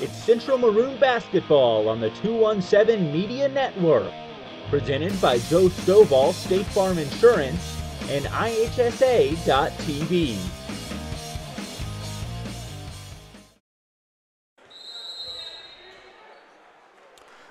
It's Central Maroon Basketball on the 217 Media Network. Presented by Joe Stovall State Farm Insurance and IHSA.TV.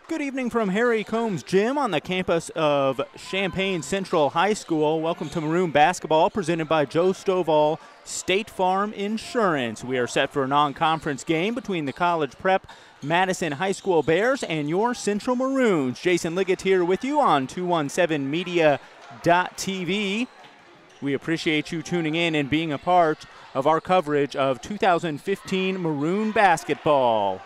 Good evening from Harry Combs Gym on the campus of Champaign Central High School. Welcome to Maroon Basketball, presented by Joe Stovall State Farm Insurance. We are set for a non-conference game between the College Prep Madison High School Bears and your Central Maroons. Jason Liggett here with you on 217media.tv. We appreciate you tuning in and being a part of our coverage of 2015 Maroon Basketball.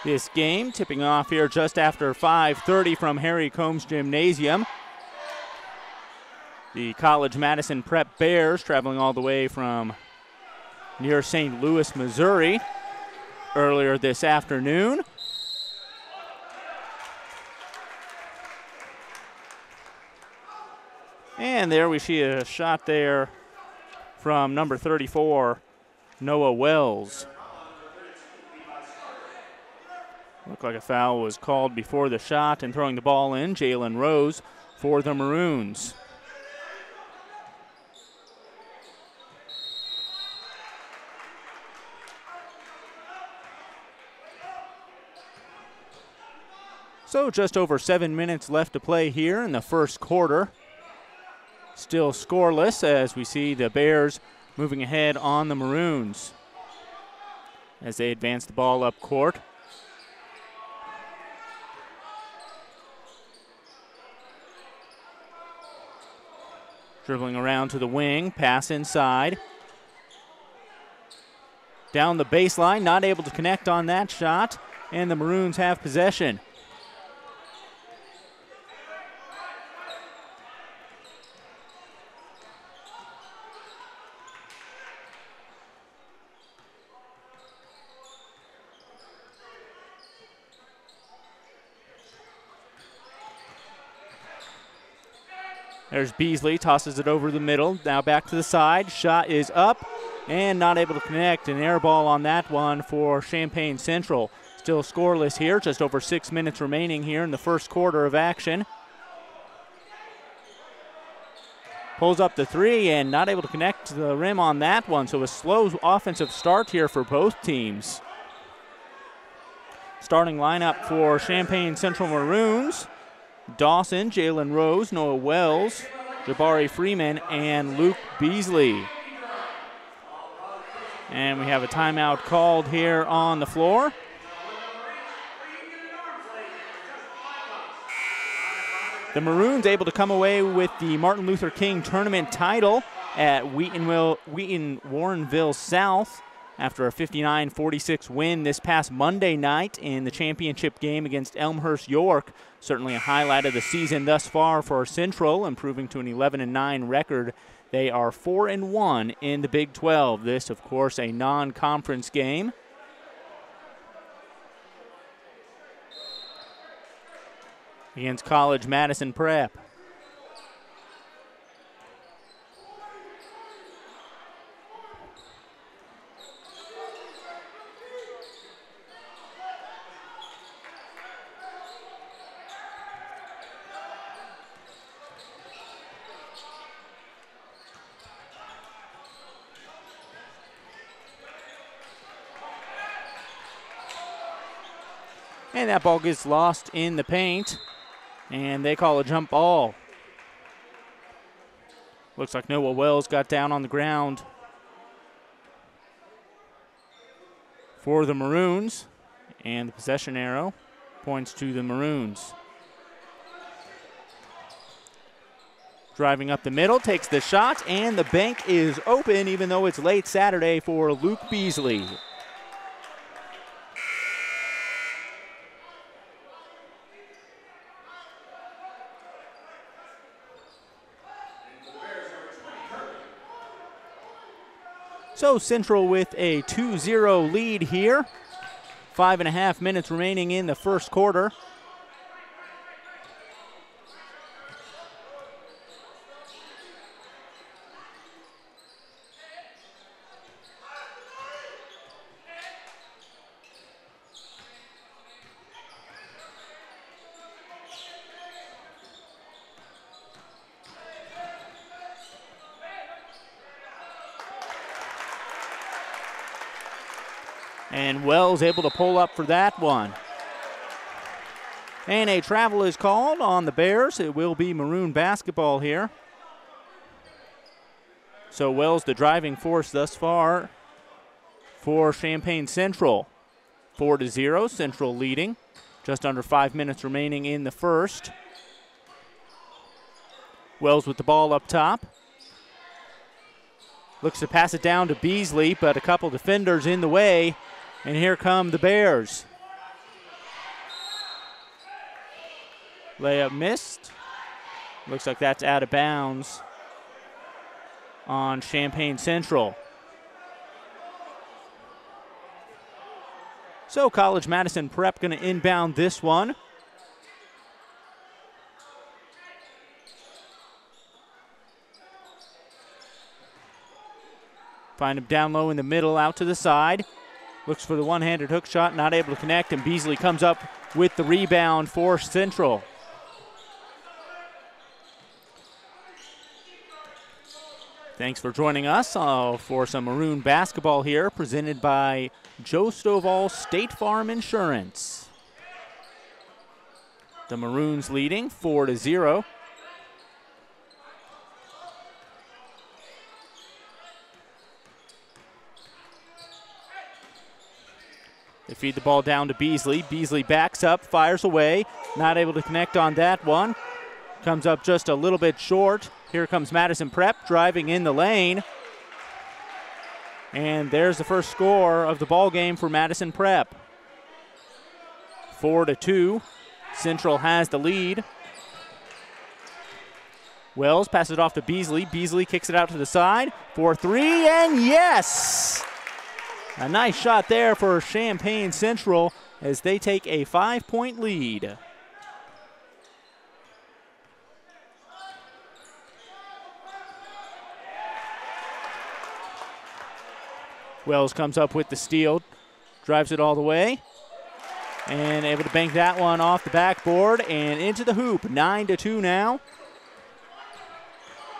This game tipping off here just after 5:30 from Harry Combs Gymnasium. The College Madison Prep Bears traveling all the way from near St. Louis, Missouri earlier this afternoon. And there we see a shot there from number 34, Noah Wells. Looked like a foul was called before the shot, and throwing the ball in, Jalen Rose for the Maroons. So just over 7 minutes left to play here in the first quarter. Still scoreless as we see the Bears moving ahead on the Maroons as they advance the ball up court. Dribbling around to the wing, pass inside. Down the baseline, not able to connect on that shot, and the Maroons have possession. There's Beasley, tosses it over the middle, now back to the side. Shot is up and not able to connect. An air ball on that one for Champaign Central. Still scoreless here, just over 6 minutes remaining here in the first quarter of action. Pulls up the three and not able to connect to the rim on that one, so a slow offensive start here for both teams. Starting lineup for Champaign Central Maroons: Dawson, Jalen Rose, Noah Wells, Jabari Freeman, and Luke Beasley. And we have a timeout called here on the floor. The Maroons able to come away with the Martin Luther King Tournament title at Wheaton-Warrenville South after a 59-46 win this past Monday night in the championship game against Elmhurst York. Certainly a highlight of the season thus far for Central, improving to an 11-9 record. They are 4-1 in the Big 12. This, of course, a non-conference game. Against College Madison Prep. And that ball gets lost in the paint, and they call a jump ball. Looks like Noah Wells got down on the ground for the Maroons, and the possession arrow points to the Maroons. Driving up the middle, takes the shot, and the bank is open, even though it's late Saturday for Luke Beasley. So Central with a 2-0 lead here. 5.5 minutes remaining in the first quarter. And Wells able to pull up for that one. And a travel is called on the Bears. It will be Maroon basketball here. So Wells the driving force thus far for Champaign Central. 4-0, Central leading. Just under 5 minutes remaining in the first. Wells with the ball up top. Looks to pass it down to Beasley, but a couple defenders in the way. And here come the Bears. Layup missed. Looks like that's out of bounds on Champaign Central. So College Madison Prep going to inbound this one. Find him down low in the middle, out to the side. Looks for the one-handed hook shot, not able to connect, and Beasley comes up with the rebound for Central. Thanks for joining us for some Maroon basketball here, presented by Joe Stovall State Farm Insurance. The Maroons leading 4-0. They feed the ball down to Beasley. Beasley backs up, fires away. Not able to connect on that one. Comes up just a little bit short. Here comes Madison Prep driving in the lane. And there's the first score of the ball game for Madison Prep. 4-2. Central has the lead. Wells passes it off to Beasley. Beasley kicks it out to the side for three, and yes! A nice shot there for Champaign Central as they take a 5-point lead. Wells comes up with the steal, drives it all the way, and able to bank that one off the backboard and into the hoop. 9-2 now.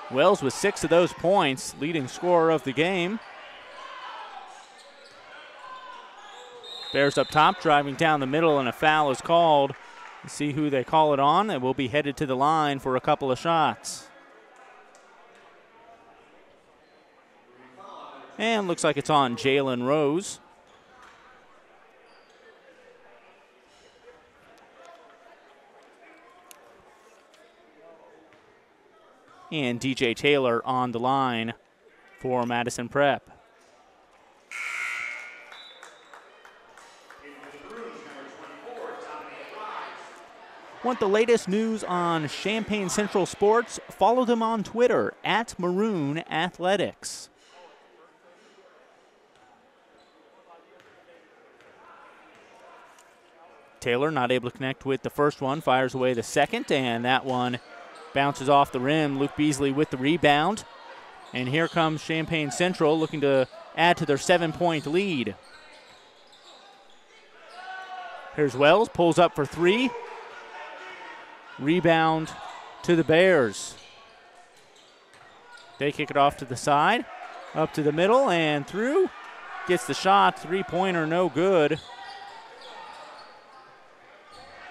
Wells with 6 of those points, leading scorer of the game. Bears up top, driving down the middle, and a foul is called. Let's see who they call it on, and we'll be headed to the line for a couple of shots. And looks like it's on Jalen Rose. And DJ Taylor on the line for Madison Prep. Want the latest news on Champaign Central sports? Follow them on Twitter at Maroon Athletics. Taylor not able to connect with the first one, fires away the second, and that one bounces off the rim. Luke Beasley with the rebound. And here comes Champaign Central looking to add to their 7-point lead. Here's Wells, pulls up for three. Rebound to the Bears. They kick it off to the side, up to the middle and through. Gets the shot, three-pointer, no good.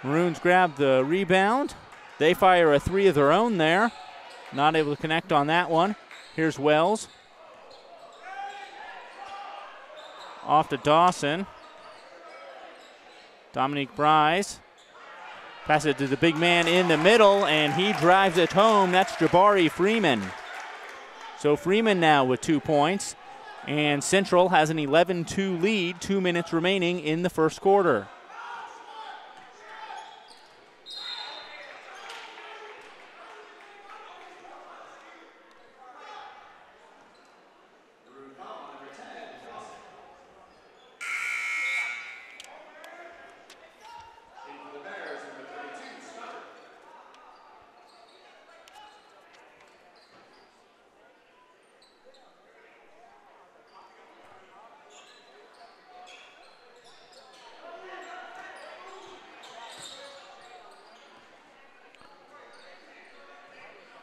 Maroons grab the rebound. They fire a three of their own there. Not able to connect on that one. Here's Wells. Off to Dawson. Dominique Bryce. Pass it to the big man in the middle, and he drives it home. That's Jabari Freeman. So Freeman now with 2 points. And Central has an 11-2 lead, 2 minutes remaining in the first quarter.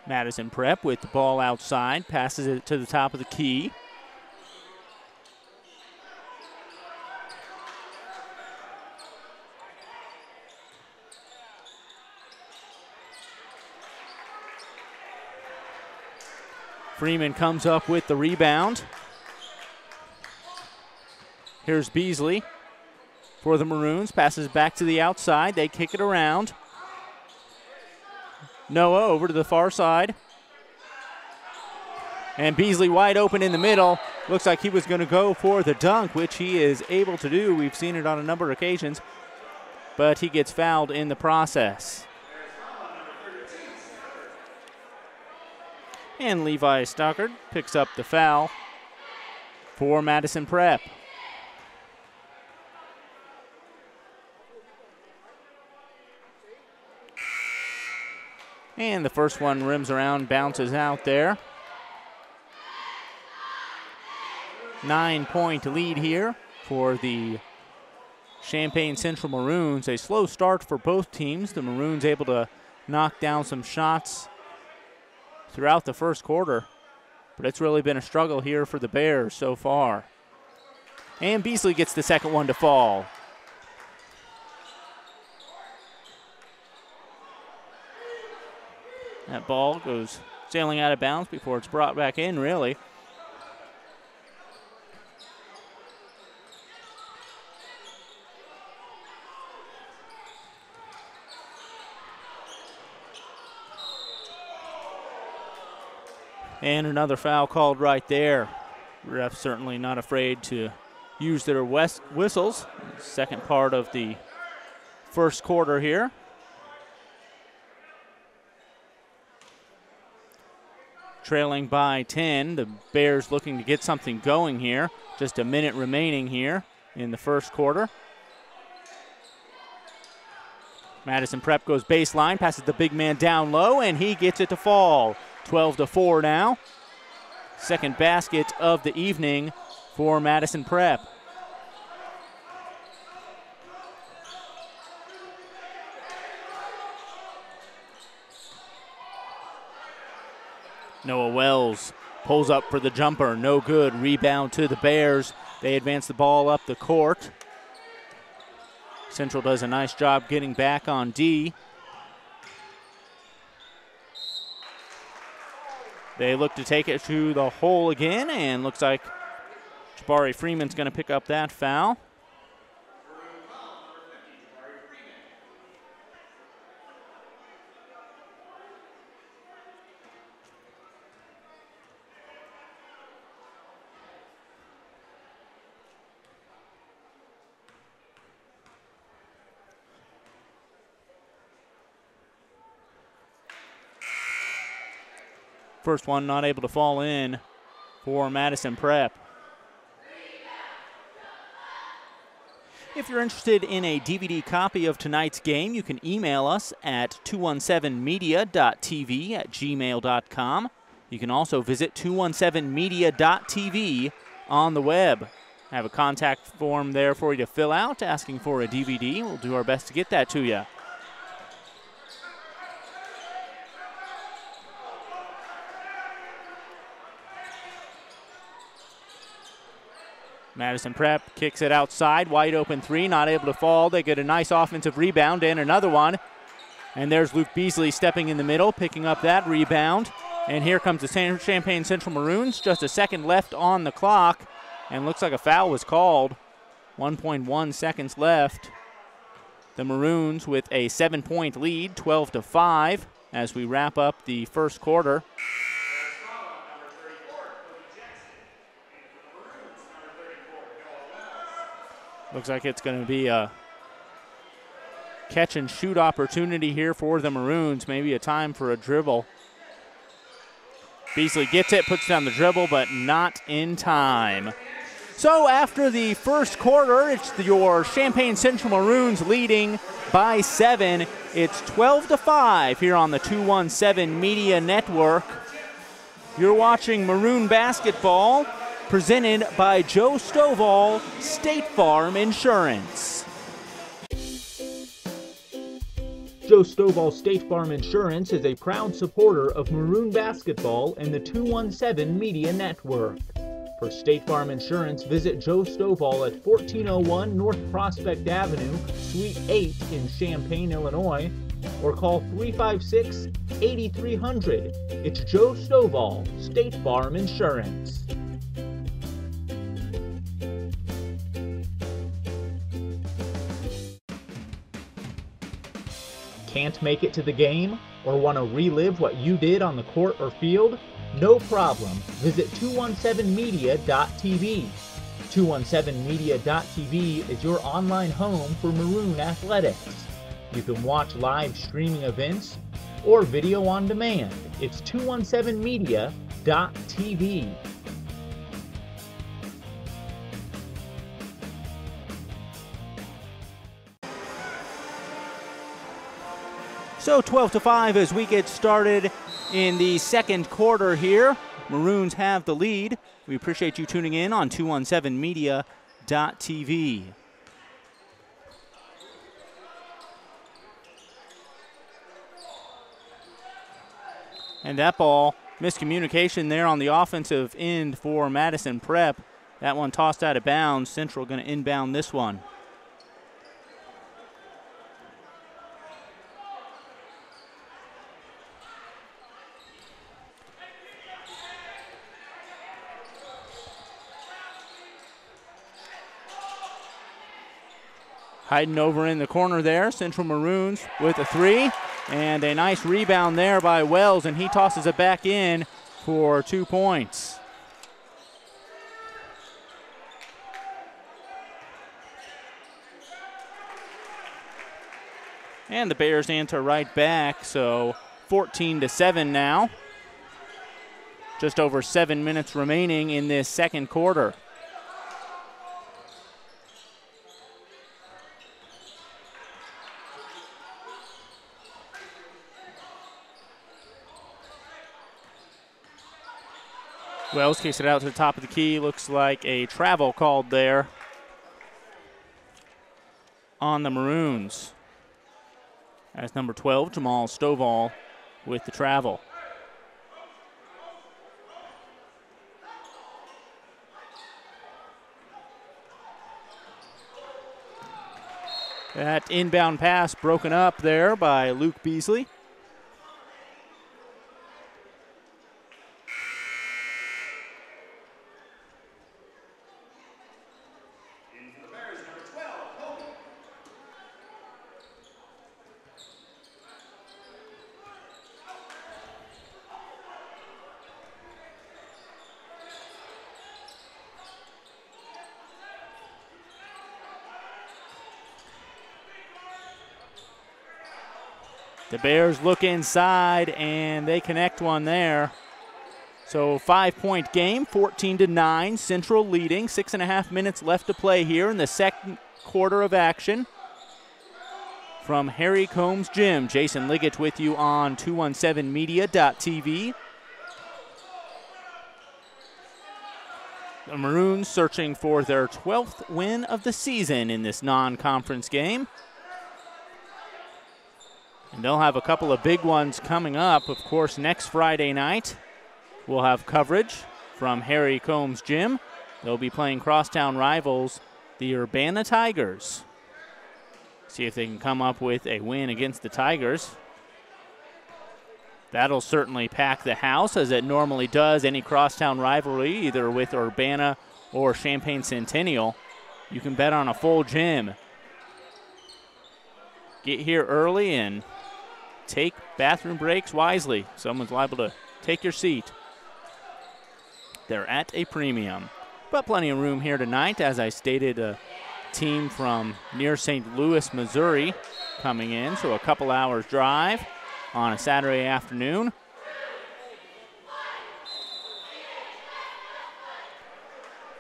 Madison Prep with the ball outside, passes it to the top of the key. Freeman comes up with the rebound. Here's Beasley for the Maroons. Passes back to the outside. They kick it around. Noah over to the far side. And Beasley wide open in the middle. Looks like he was going to go for the dunk, which he is able to do. We've seen it on a number of occasions. But he gets fouled in the process. And Levi Stockard picks up the foul for Madison Prep. And the first one rims around, bounces out there. 9-point lead here for the Champaign Central Maroons. A slow start for both teams. The Maroons able to knock down some shots throughout the first quarter, but it's really been a struggle here for the Bears so far. And Beasley gets the second one to fall. That ball goes sailing out of bounds before it's brought back in, really. And another foul called right there. Refs certainly not afraid to use their whistles. Second part of the first quarter here. Trailing by 10. The Bears looking to get something going here. Just a minute remaining here in the first quarter. Madison Prep goes baseline, passes the big man down low, and he gets it to fall. 12-4 now. Second basket of the evening for Madison Prep. Noah Wells pulls up for the jumper. No good. Rebound to the Bears. They advance the ball up the court. Central does a nice job getting back on D. They look to take it to the hole again, and looks like Jabari Freeman's going to pick up that foul. First one not able to fall in for Madison Prep. If you're interested in a DVD copy of tonight's game, you can email us at 217media.tv@gmail.com. You can also visit 217media.tv on the web. I have a contact form there for you to fill out asking for a DVD. We'll do our best to get that to you. Madison Prep kicks it outside, wide open three, not able to fall. They get a nice offensive rebound and another one. And there's Luke Beasley stepping in the middle, picking up that rebound. And here comes the Champaign Central Maroons, just a second left on the clock. And looks like a foul was called. 1.1 seconds left. The Maroons with a 7-point lead, 12-5, as we wrap up the first quarter. Looks like it's going to be a catch and shoot opportunity here for the Maroons. Maybe a time for a dribble. Beasley gets it, puts down the dribble, but not in time. So after the first quarter, it's your Champaign Central Maroons leading by 7. It's 12-5 here on the 217 Media Network. You're watching Maroon basketball, presented by Joe Stovall, State Farm Insurance. Joe Stovall State Farm Insurance is a proud supporter of Maroon basketball and the 217 Media Network. For State Farm Insurance, visit Joe Stovall at 1401 North Prospect Avenue, Suite 8 in Champaign, Illinois, or call 356-8300. It's Joe Stovall, State Farm Insurance. Can't make it to the game or want to relive what you did on the court or field? No problem. Visit 217media.tv. 217media.tv is your online home for Maroon athletics. You can watch live streaming events or video on demand. It's 217media.tv. So 12-5 as we get started in the second quarter here. Maroons have the lead. We appreciate you tuning in on 217media.tv. And that ball, miscommunication there on the offensive end for Madison Prep. That one tossed out of bounds. Central going to inbound this one. Hiding over in the corner there, Central Maroons with a three. And a nice rebound there by Wells, and he tosses it back in for 2 points. And the Bears answer right back, so 14-7 now. Just over 7 minutes remaining in this second quarter. Wells kicks it out to the top of the key. Looks like a travel called there on the Maroons. That's number 12, Jamal Stovall, with the travel. That inbound pass broken up there by Luke Beasley. The Bears look inside, and they connect one there. So 5-point game, 14-9. Central leading. 6.5 minutes left to play here in the second quarter of action. From Harry Combs Gym, Jason Liggett with you on 217media.tv. The Maroons searching for their 12th win of the season in this non-conference game. And they'll have a couple of big ones coming up. Of course, next Friday night, we'll have coverage from Harry Combs Gym. They'll be playing crosstown rivals, the Urbana Tigers. See if they can come up with a win against the Tigers. That'll certainly pack the house, as it normally does any crosstown rivalry, either with Urbana or Champaign Centennial. You can bet on a full gym. Get here early and take bathroom breaks wisely. Someone's liable to take your seat. They're at a premium. But plenty of room here tonight. As I stated, a team from near St. Louis, Missouri coming in. So a couple hours drive on a Saturday afternoon.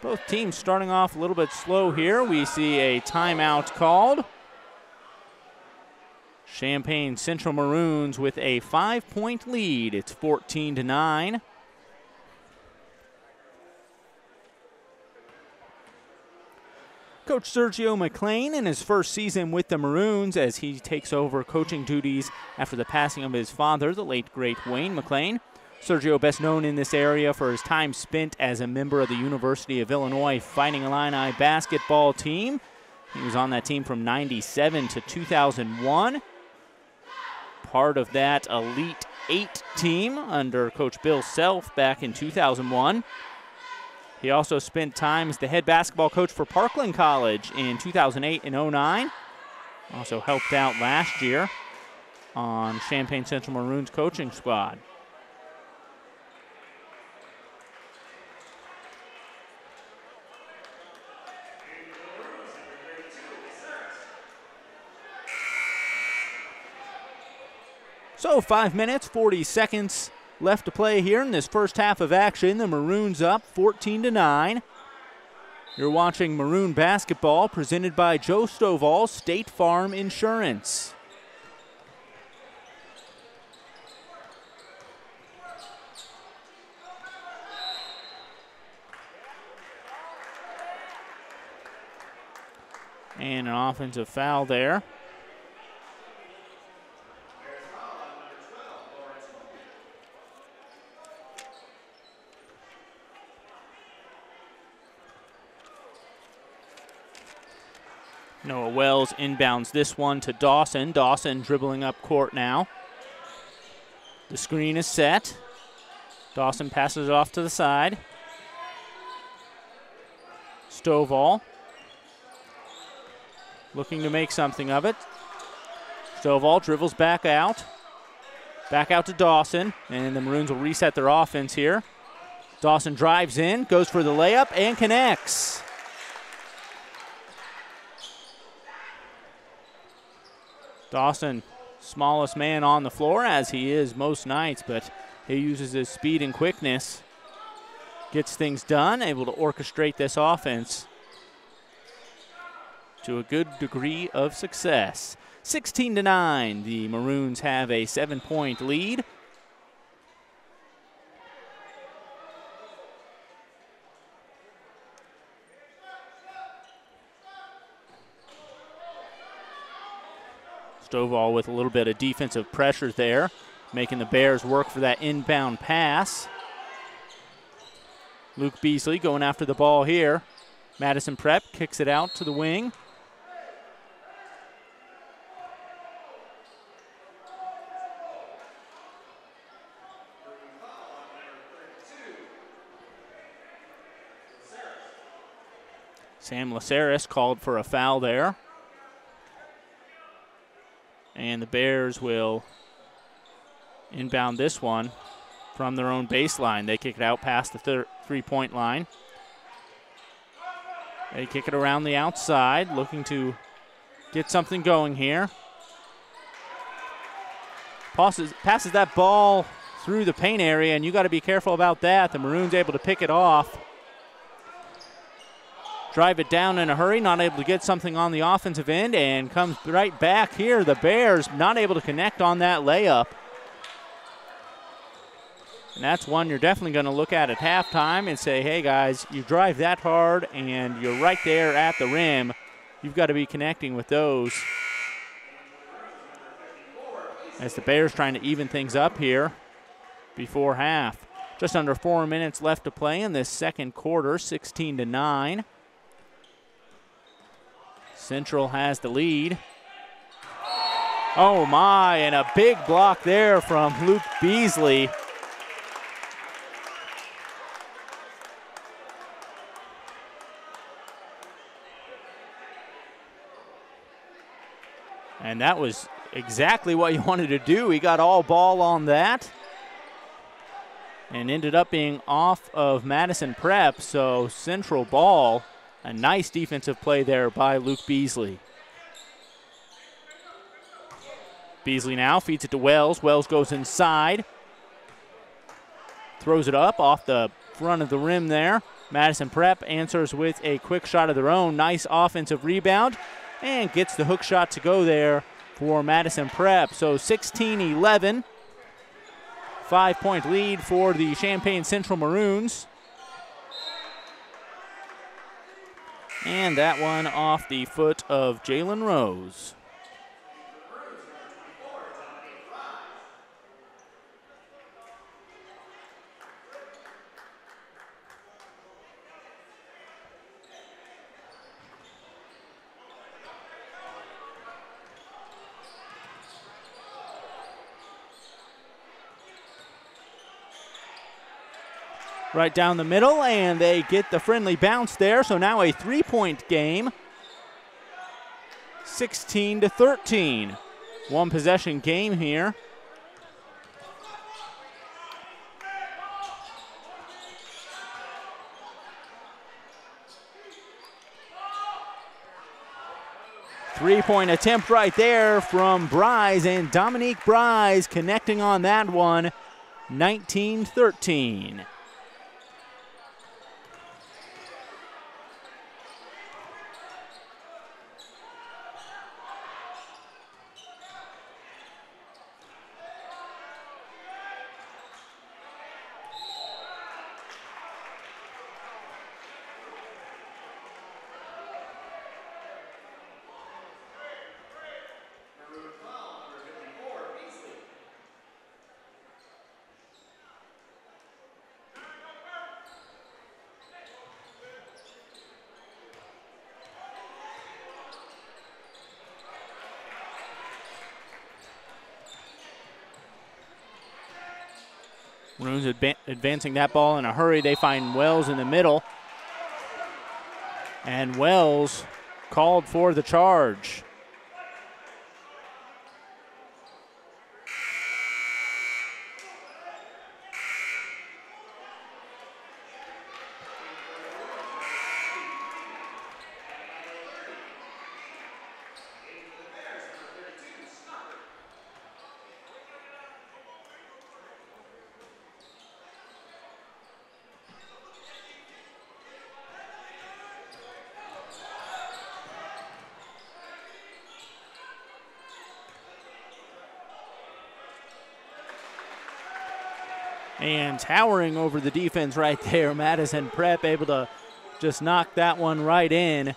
Both teams starting off a little bit slow here. We see a timeout called. Champaign Central Maroons with a 5-point lead. It's 14-9. Coach Sergio McLean in his first season with the Maroons as he takes over coaching duties after the passing of his father, the late great Wayne McLean. Sergio best known in this area for his time spent as a member of the University of Illinois Fighting Illini basketball team. He was on that team from '97 to 2001. part of that Elite 8 team under Coach Bill Self back in 2001. He also spent time as the head basketball coach for Parkland College in 2008 and 09. Also helped out last year on Champaign Central Maroons coaching squad. So 5 minutes, 40 seconds left to play here in this first half of action. The Maroons up 14-9. You're watching Maroon Basketball presented by Joe Stovall, State Farm Insurance. And an offensive foul there. Noah Wells inbounds this one to Dawson. Dawson dribbling up court now. The screen is set. Dawson passes it off to the side. Stovall looking to make something of it. Stovall dribbles back out. Back out to Dawson, and the Maroons will reset their offense here. Dawson drives in, goes for the layup, and connects. Dawson, smallest man on the floor, as he is most nights, but he uses his speed and quickness. Gets things done, able to orchestrate this offense to a good degree of success. 16-9, the Maroons have a 7-point lead. Stovall with a little bit of defensive pressure there, making the Bears work for that inbound pass. Luke Beasley going after the ball here. Madison Prep kicks it out to the wing. Sam Laceris called for a foul there. And the Bears will inbound this one from their own baseline. They kick it out past the three-point line. They kick it around the outside, looking to get something going here. Passes that ball through the paint area, and you got to be careful about that. The Maroons able to pick it off. Drive it down in a hurry, not able to get something on the offensive end, and comes right back here. The Bears not able to connect on that layup. And that's one you're definitely going to look at halftime and say, hey guys, you drive that hard and you're right there at the rim. You've got to be connecting with those. As the Bears trying to even things up here before half. Just under 4 minutes left to play in this second quarter, 16-9. Central has the lead. Oh my, and a big block there from Luke Beasley. And that was exactly what you wanted to do. He got all ball on that and ended up being off of Madison Prep, so Central ball. A nice defensive play there by Luke Beasley. Beasley now feeds it to Wells. Wells goes inside. Throws it up off the front of the rim there. Madison Prep answers with a quick shot of their own. Nice offensive rebound and gets the hook shot to go there for Madison Prep. So 16-11. 5-point lead for the Champaign Central Maroons. And that one off the foot of Jalen Rose. right down the middle, and they get the friendly bounce there. So now a 3-point game, 16-13. One possession game here. Three-point attempt right there from Bryce, and Dominique Bryce connecting on that one, 19-13. Maroons advancing that ball in a hurry. They find Wells in the middle. And Wells called for the charge. And towering over the defense right there, Madison Prep able to just knock that one right in.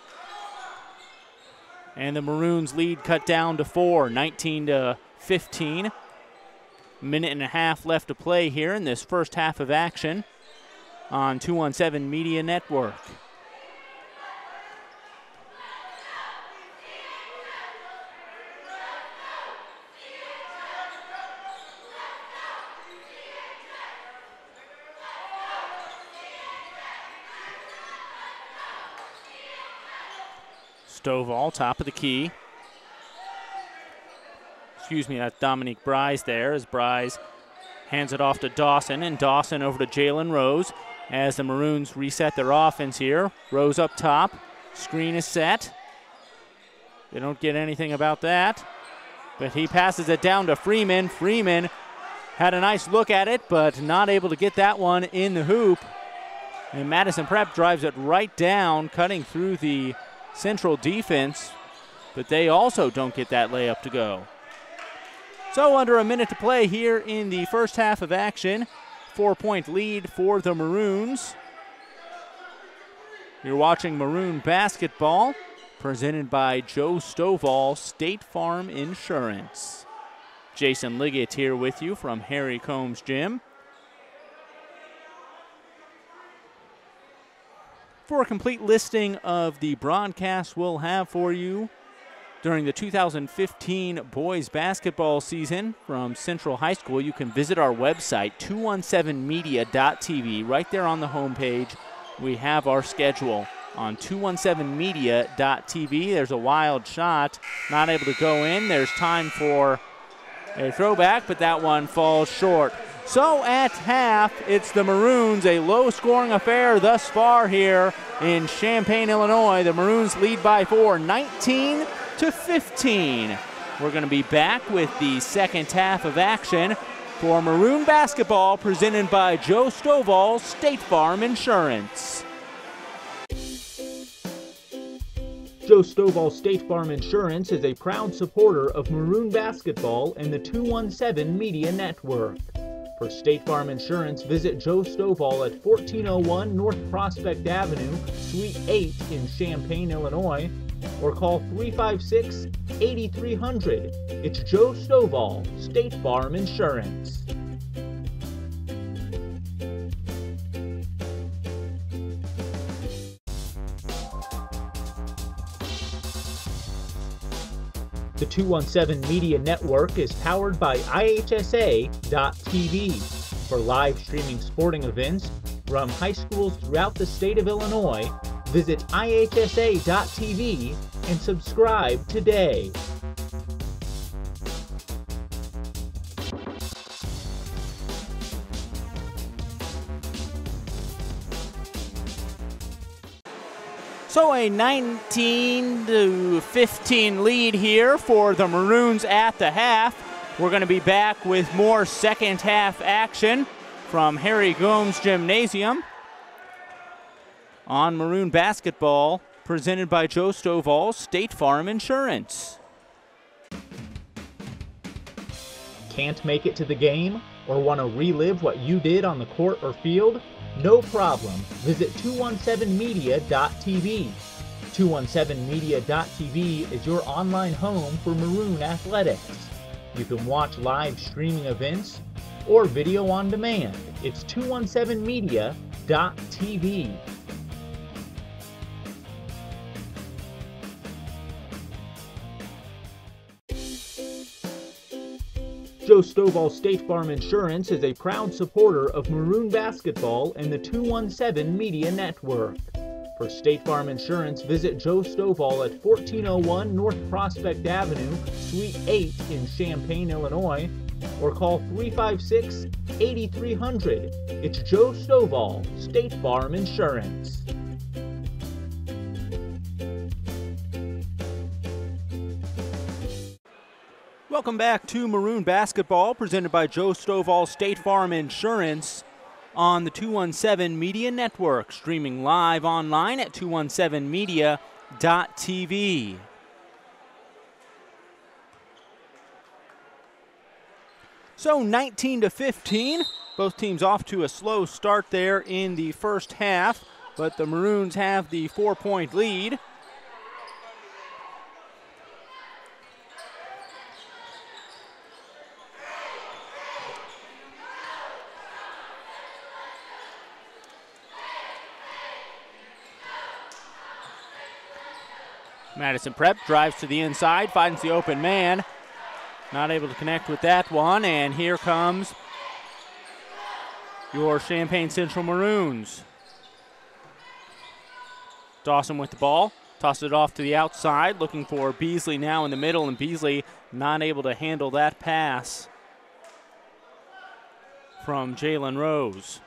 And the Maroons lead cut down to 4, 19-15. Minute and a half left to play here in this first half of action on 217 Media Network. Stovall, top of the key. Excuse me, that's Dominique Bryce there as Bryce hands it off to Dawson, and Dawson over to Jalen Rose as the Maroons reset their offense here. Rose up top, screen is set. They don't get anything about that, but he passes it down to Freeman. Freeman had a nice look at it, but not able to get that one in the hoop. And Madison Prep drives it right down, cutting through the Central defense, but they also don't get that layup to go. So under a minute to play here in the first half of action. 4-point lead for the Maroons. You're watching Maroon Basketball, presented by Joe Stovall, State Farm Insurance. Jason Liggett here with you from Harry Combs Gym. For a complete listing of the broadcasts we'll have for you during the 2015 boys basketball season from Central High School, you can visit our website, 217media.tv. Right there on the homepage, we have our schedule on 217media.tv. There's a wild shot, not able to go in. There's time for a throwback, but that one falls short. So at half, it's the Maroons, a low-scoring affair thus far here in Champaign, Illinois. The Maroons lead by 4, 19-15. We're going to be back with the second half of action for Maroon Basketball, presented by Joe Stovall, State Farm Insurance. Joe Stovall State Farm Insurance is a proud supporter of Maroon Basketball and the 217 Media Network. For State Farm Insurance, visit Joe Stovall at 1401 North Prospect Avenue, Suite 8 in Champaign, Illinois, or call 356-8300. It's Joe Stovall, State Farm Insurance. The 217 Media Network is powered by IHSA.TV. For live streaming sporting events, from high schools throughout the state of Illinois, visit ihsa.tv and subscribe today. So a 19-15 lead here for the Maroons at the half. We're going to be back with more second half action from Harry Gomes Gymnasium on Maroon Basketball, presented by Joe Stovall, State Farm Insurance. Can't make it to the game or want to relive what you did on the court or field? No problem. Visit 217media.tv. 217media.tv is your online home for Maroon athletics. You can watch live streaming events or video on demand. It's 217media.tv. Joe Stovall State Farm Insurance is a proud supporter of Maroon Basketball and the 217 Media Network. For State Farm Insurance, visit Joe Stovall at 1401 North Prospect Avenue, Suite 8 in Champaign, Illinois, or call 356-8300. It's Joe Stovall, State Farm Insurance. Welcome back to Maroon Basketball, presented by Joe Stovall State Farm Insurance on the 217 Media Network, streaming live online at 217media.tv. So 19-15, both teams off to a slow start there in the first half, but the Maroons have the 4-point lead. Madison Prep drives to the inside, finds the open man. Not able to connect with that one, and here comes your Champaign Central Maroons. Dawson with the ball, tosses it off to the outside, looking for Beasley now in the middle, and Beasley not able to handle that pass from Jalen Rose.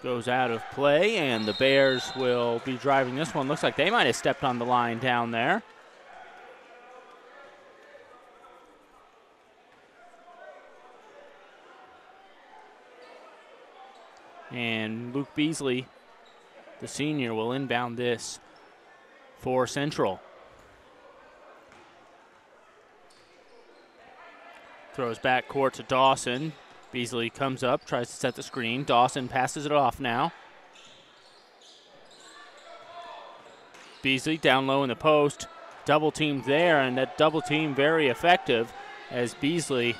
Goes out of play, and the Bears will be driving this one. Looks like they might have stepped on the line down there. And Luke Beasley, the senior, will inbound this for Central. Throws back court to Dawson. Beasley comes up, tries to set the screen. Dawson passes it off now. Beasley down low in the post. Double teamed there, and that double team very effective as Beasley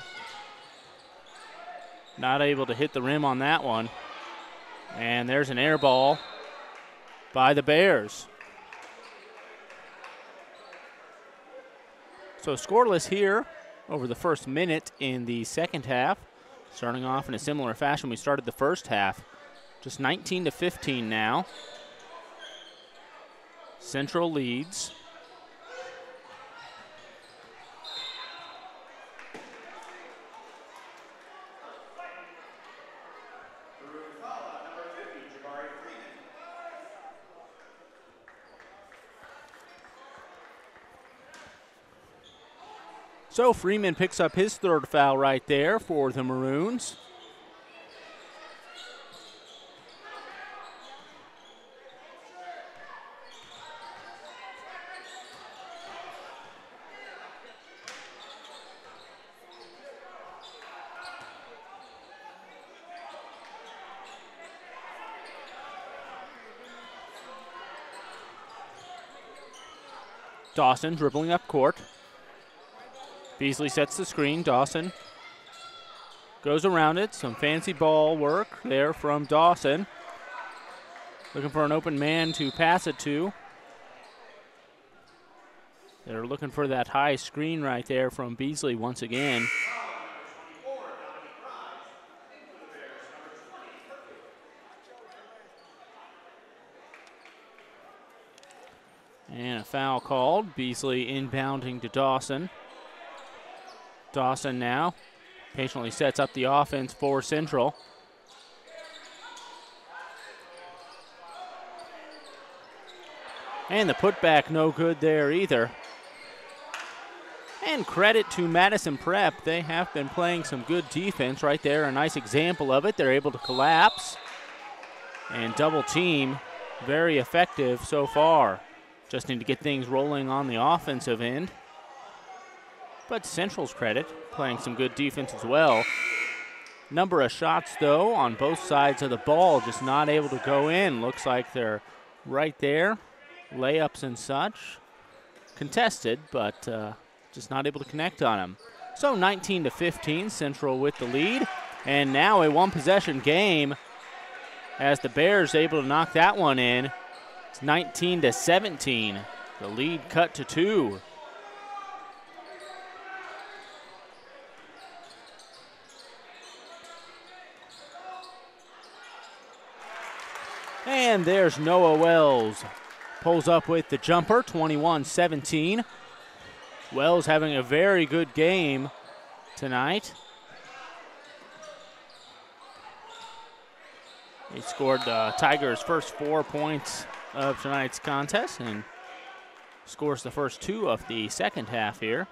not able to hit the rim on that one. And there's an air ball by the Bears. So scoreless here over the first minute in the second half. Starting off in a similar fashion we started the first half. Just 19-15 now. Central leads. So Freeman picks up his third foul right there for the Maroons. Dawson dribbling up court. Beasley sets the screen. Dawson goes around it. Some fancy ball work there from Dawson. Looking for an open man to pass it to. They're looking for that high screen right there from Beasley once again. And a foul called. Beasley inbounding to Dawson. Dawson now patiently sets up the offense for Central. And the putback no good there either. And credit to Madison Prep. They have been playing some good defense right there. A nice example of it. They're able to collapse and double team. Very effective so far. Just need to get things rolling on the offensive end. But Central's credit, playing some good defense as well. Number of shots, though, on both sides of the ball, just not able to go in. Looks like they're right there. Layups and such. Contested, but just not able to connect on them. So 19-15, Central with the lead. And now a one-possession game as the Bears able to knock that one in. It's 19-17. The lead cut to 2. And there's Noah Wells. Pulls up with the jumper, 21-17. Wells having a very good game tonight. He scored the Tigers' first 4 points of tonight's contest and scores the first 2 of the second half here.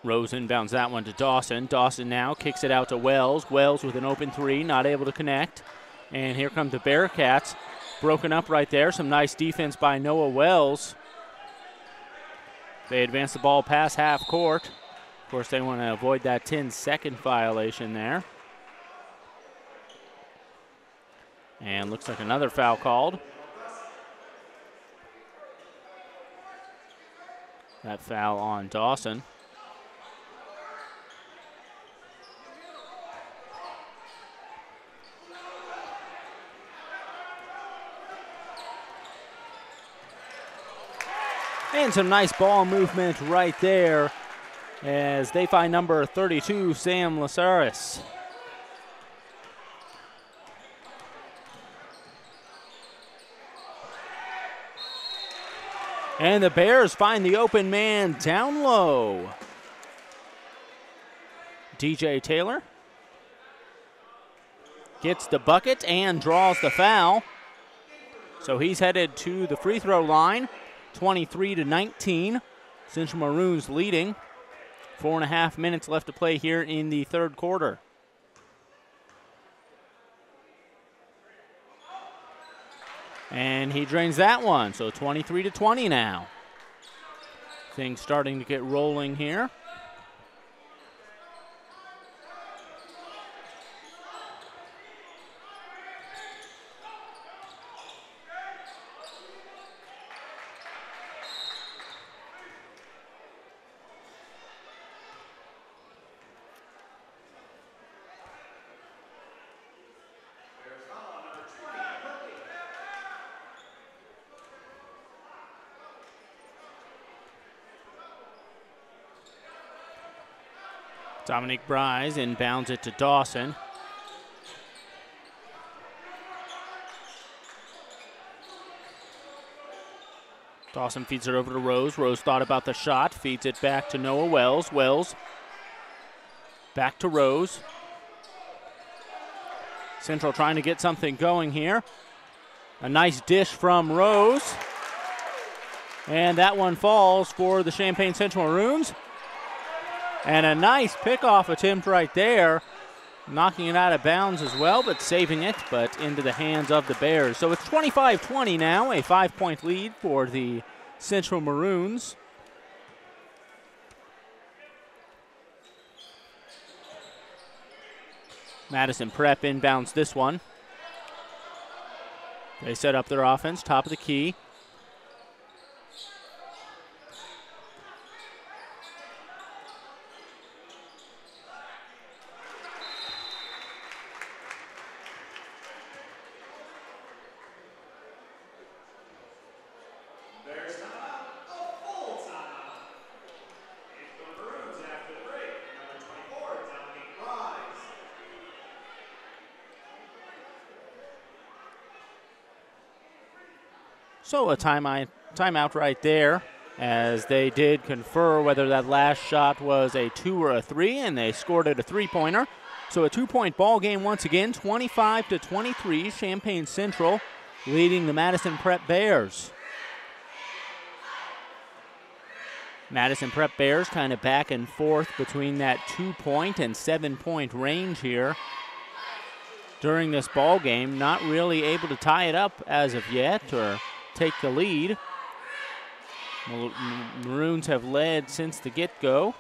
Rose inbounds that one to Dawson. Dawson now kicks it out to Wells. Wells with an open 3, not able to connect. And here come the Bearcats. Broken up right there. Some nice defense by Noah Wells. They advance the ball past half court. Of course, they want to avoid that 10-second violation there. And looks like another foul called. That foul on Dawson. And some nice ball movement right there as they find number 32, Sam Lasaris. And the Bears find the open man down low. DJ Taylor gets the bucket and draws the foul. So he's headed to the free throw line. 23-19. Central Maroons leading. 4.5 minutes left to play here in the third quarter. And he drains that one, so 23-20 now. Things starting to get rolling here. Dominic Bryce inbounds it to Dawson. Dawson feeds it over to Rose. Rose thought about the shot, feeds it back to Noah Wells. Wells back to Rose. Central trying to get something going here. A nice dish from Rose. And that one falls for the Champaign Central Maroons. And a nice pickoff attempt right there. Knocking it out of bounds as well, but saving it, but into the hands of the Bears. So it's 25-20 now, a 5-point lead for the Central Maroons. Madison Prep inbounds this one. They set up their offense, top of the key. So a timeout right there, as they did confer whether that last shot was a 2 or a 3, and they scored it a 3-pointer. So a 2-point ball game once again, 25-23, Champaign Central leading the Madison Prep Bears. Madison Prep Bears kind of back and forth between that 2-point and 7-point range here during this ball game. Not really able to tie it up as of yet or take the lead. Maroons have led since the get-go.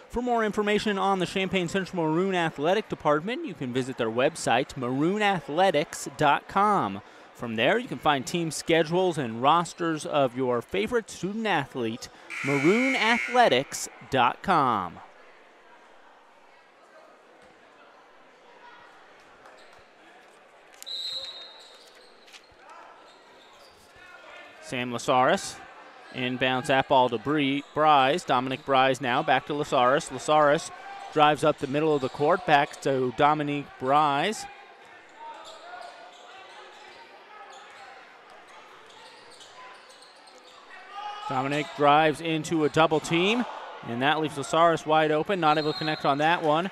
For more information on the Champaign Central Maroon Athletic Department, you can visit their website, maroonathletics.com. From there, you can find team schedules and rosters of your favorite student athlete, maroonathletics.com. Sam Lasaris. Inbounds that ball to Bryce. Dominic Bryce now back to Lasaris. Lasaris drives up the middle of the court, back to Dominique Bryce. Dominic drives into a double team, and that leaves Lasaris wide open, not able to connect on that one.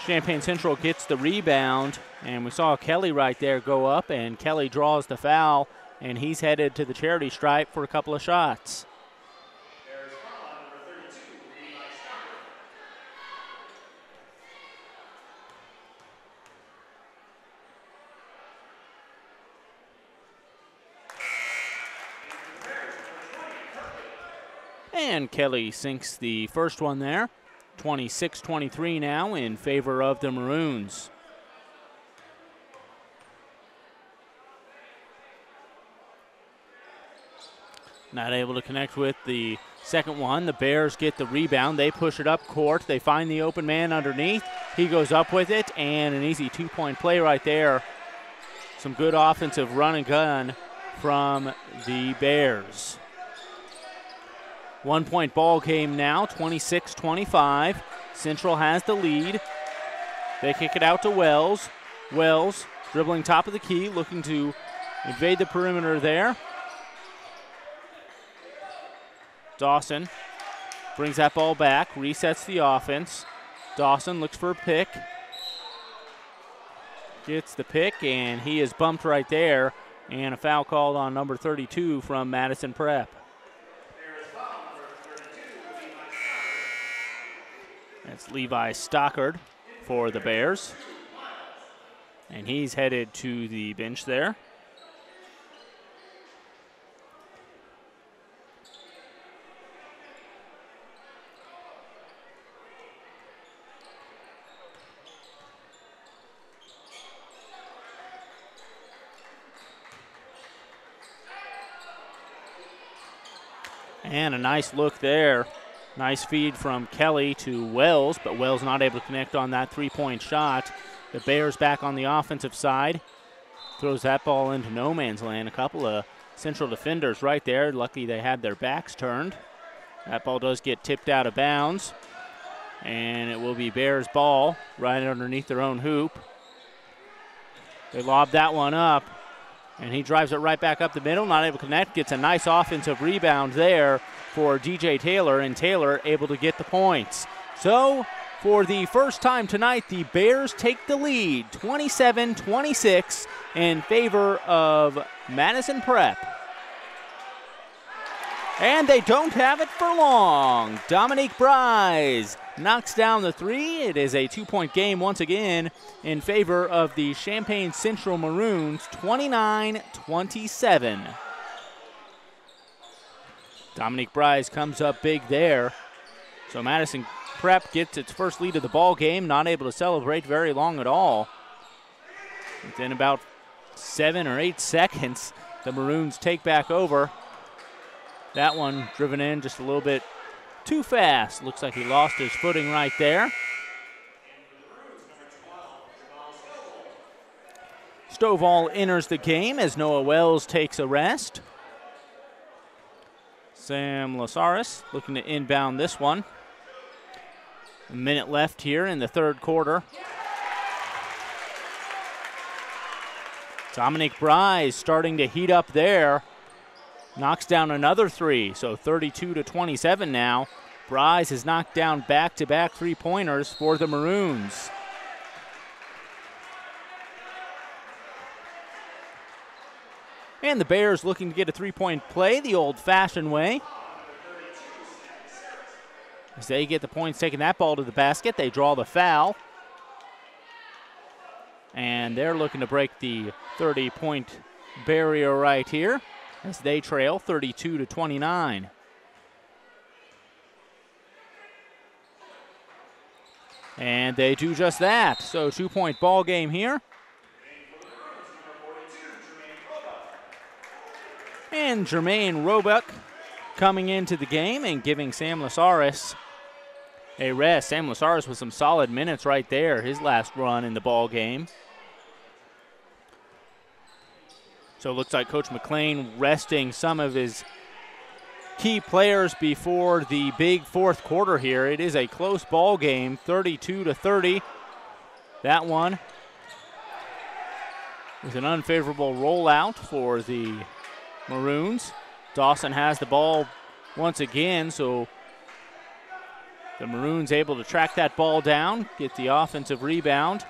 Champaign Central gets the rebound, and we saw Kelly right there go up, and Kelly draws the foul, and he's headed to the charity stripe for a couple of shots. And Kelly sinks the first one there. 26-23 now in favor of the Maroons. Not able to connect with the second one. The Bears get the rebound. They push it up court. They find the open man underneath. He goes up with it, and an easy 2-point play right there. Some good offensive run and gun from the Bears. 1-point ball game now, 26-25. Central has the lead. They kick it out to Wells. Wells dribbling top of the key, looking to invade the perimeter there. Dawson brings that ball back, resets the offense. Dawson looks for a pick. Gets the pick, and he is bumped right there. And a foul called on number 32 from Madison Prep. That's Levi Stockard for the Bears. And he's headed to the bench there. And a nice look there. Nice feed from Kelly to Wells, but Wells not able to connect on that 3-point shot. The Bears back on the offensive side. Throws that ball into no man's land. A couple of Central defenders right there. Lucky they had their backs turned. That ball does get tipped out of bounds. And it will be Bears ball right underneath their own hoop. They lob that one up. And he drives it right back up the middle, not able to connect. Gets a nice offensive rebound there for DJ Taylor, and Taylor able to get the points. So, for the first time tonight, the Bears take the lead, 27-26, in favor of Madison Prep. And they don't have it for long. Dominique Bryce knocks down the 3. It is a 2-point game once again in favor of the Champaign Central Maroons, 29-27. Dominique Bryce comes up big there. So Madison Prep gets its first lead of the ball game, not able to celebrate very long at all. Within about 7 or 8 seconds, the Maroons take back over. That one driven in just a little bit too fast. Looks like he lost his footing right there. Stovall enters the game as Noah Wells takes a rest. Sam Lasaris looking to inbound this one. A minute left here in the third quarter. Dominic Bryce starting to heat up there. Knocks down another three, so 32-27 now. Bryce has knocked down back-to-back three-pointers for the Maroons. And the Bears looking to get a three-point play the old-fashioned way. As they get the points, taking that ball to the basket, they draw the foul. And they're looking to break the 30-point barrier right here as they trail 32-29. And they do just that. So 2-point ball game here. And Jermaine Roebuck coming into the game and giving Sam Lasaris a rest. Sam Lasaris with some solid minutes right there, his last run in the ball game. So it looks like Coach McLean resting some of his key players before the big fourth quarter here. It is a close ball game, 32-30. That one with an unfavorable rollout for the Maroons. Dawson has the ball once again, so the Maroons able to track that ball down, get the offensive rebound.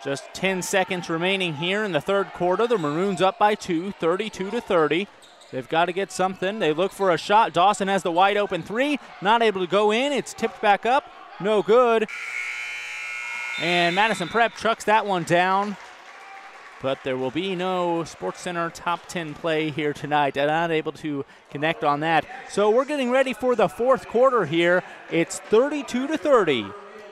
Just 10 seconds remaining here in the third quarter. The Maroons up by 2, 32-30. They've got to get something. They look for a shot. Dawson has the wide open three. Not able to go in. It's tipped back up. No good. And Madison Prep chucks that one down. But there will be no SportsCenter top 10 play here tonight. They're not able to connect on that. So we're getting ready for the fourth quarter here. It's 32-30.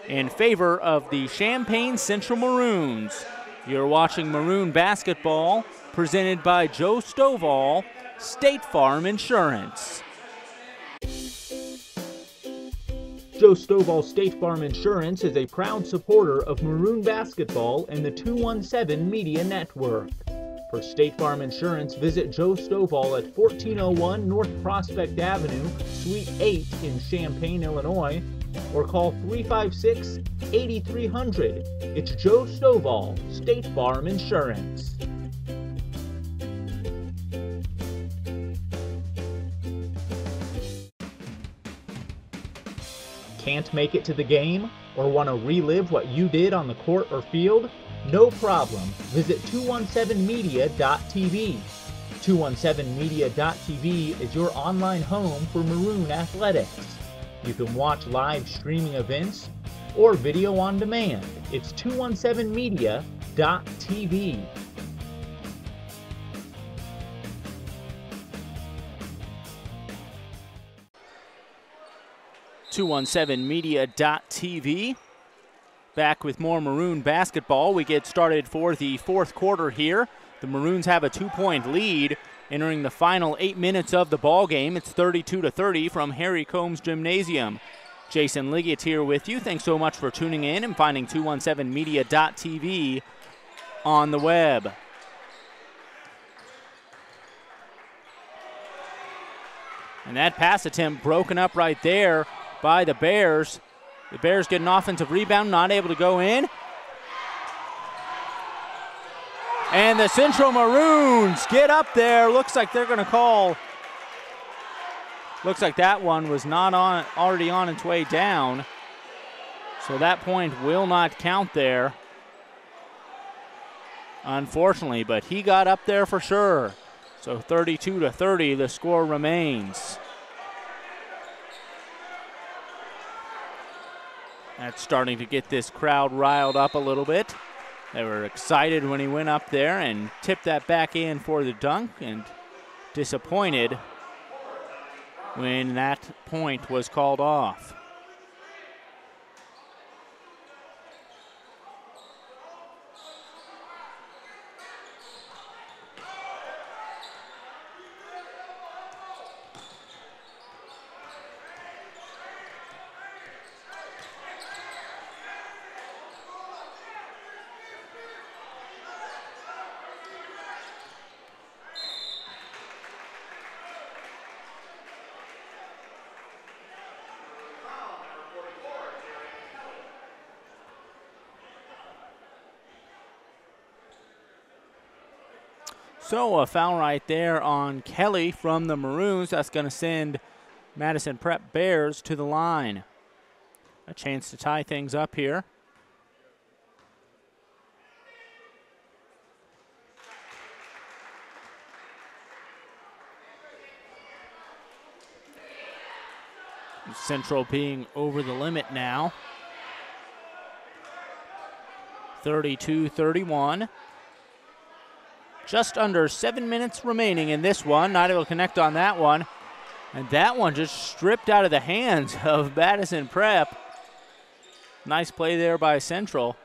In favor of the Champaign Central Maroons. You're watching Maroon basketball presented by Joe Stovall, State Farm Insurance. Joe Stovall State Farm Insurance is a proud supporter of Maroon basketball and the 217 Media Network. For State Farm Insurance, visit Joe Stovall at 1401 North Prospect Avenue, Suite 8 in Champaign, Illinois, or call 356-8300. It's Joe Stovall, State Farm Insurance. Can't make it to the game or want to relive what you did on the court or field? No problem. Visit 217media.tv. 217media.tv is your online home for Maroon athletics. You can watch live streaming events or video on demand. It's 217media.tv. .tv. Back with more Maroon basketball. We get started for the fourth quarter here. The Maroons have a 2-point lead entering the final 8 minutes of the ball game. It's 32-30 from Harry Combs Gymnasium. Jason Liggett here with you. Thanks so much for tuning in and finding 217media.tv on the web. And that pass attempt broken up right there by the Bears. The Bears get an offensive rebound, not able to go in. And the Central Maroons get up there. Looks like they're going to call. Looks like that one was not already on its way down. So that point will not count there, unfortunately, but he got up there for sure. So 32-30, the score remains. That's starting to get this crowd riled up a little bit. They were excited when he went up there and tipped that back in for the dunk, and disappointed when that point was called off. So a foul right there on Kelly from the Maroons. That's going to send Madison Prep Bears to the line. A chance to tie things up here. Central being over the limit now. 32-31. Just under 7 minutes remaining in this one. Not able to connect on that one. And that one just stripped out of the hands of Madison Prep. Nice play there by Central.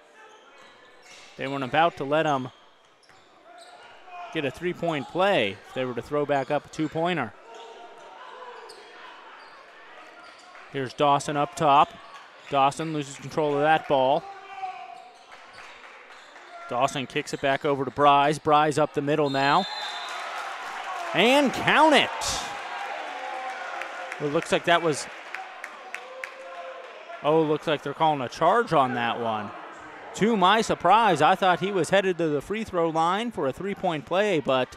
They weren't about to let them get a three-point play if they were to throw back up a two-pointer. Here's Dawson up top. Dawson loses control of that ball. Dawson kicks it back over to Bryce. Bryce up the middle now. And count it. It looks like that was, looks like they're calling a charge on that one. To my surprise, I thought he was headed to the free throw line for a three-point play, but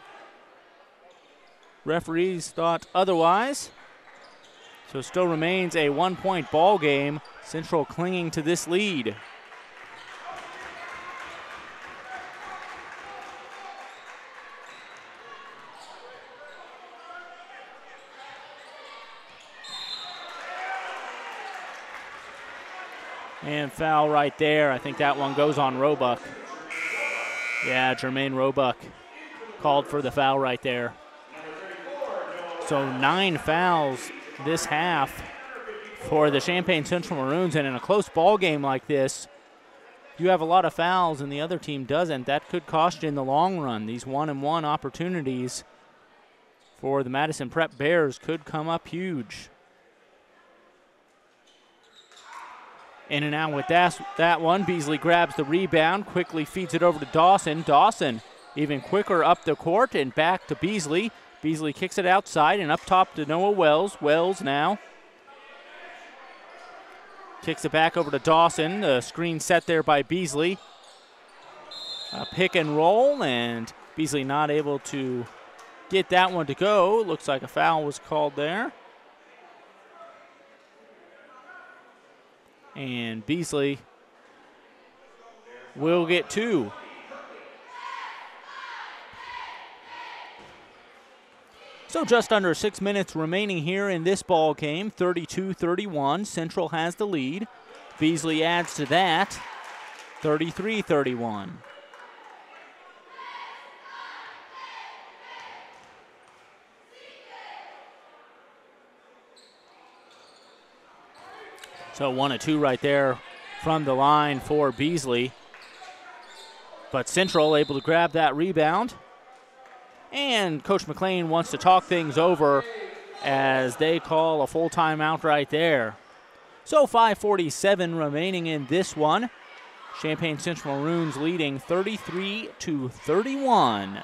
referees thought otherwise. So still remains a one-point ball game. Central clinging to this lead. And foul right there. I think that one goes on Roebuck. Yeah, Jermaine Roebuck called for the foul right there. So 9 fouls this half for the Champaign Central Maroons, and in a close ball game like this, you have a lot of fouls and the other team doesn't. That could cost you in the long run. These 1-and-1 opportunities for the Madison Prep Bears could come up huge. In and out with that one. Beasley grabs the rebound, quickly feeds it over to Dawson. Dawson even quicker up the court and back to Beasley. Beasley kicks it outside and up top to Noah Wells. Wells now kicks it back over to Dawson. The screen set there by Beasley. A pick and roll, and Beasley not able to get that one to go. Looks like a foul was called there. And Beasley will get 2. So just under 6 minutes remaining here in this ball game, 32-31. Central has the lead. Beasley adds to that, 33-31. So 1 of 2 right there from the line for Beasley. But Central able to grab that rebound. And Coach McLean wants to talk things over as they call a full timeout right there. So 5:47 remaining in this one. Champaign Central Maroons leading 33-31.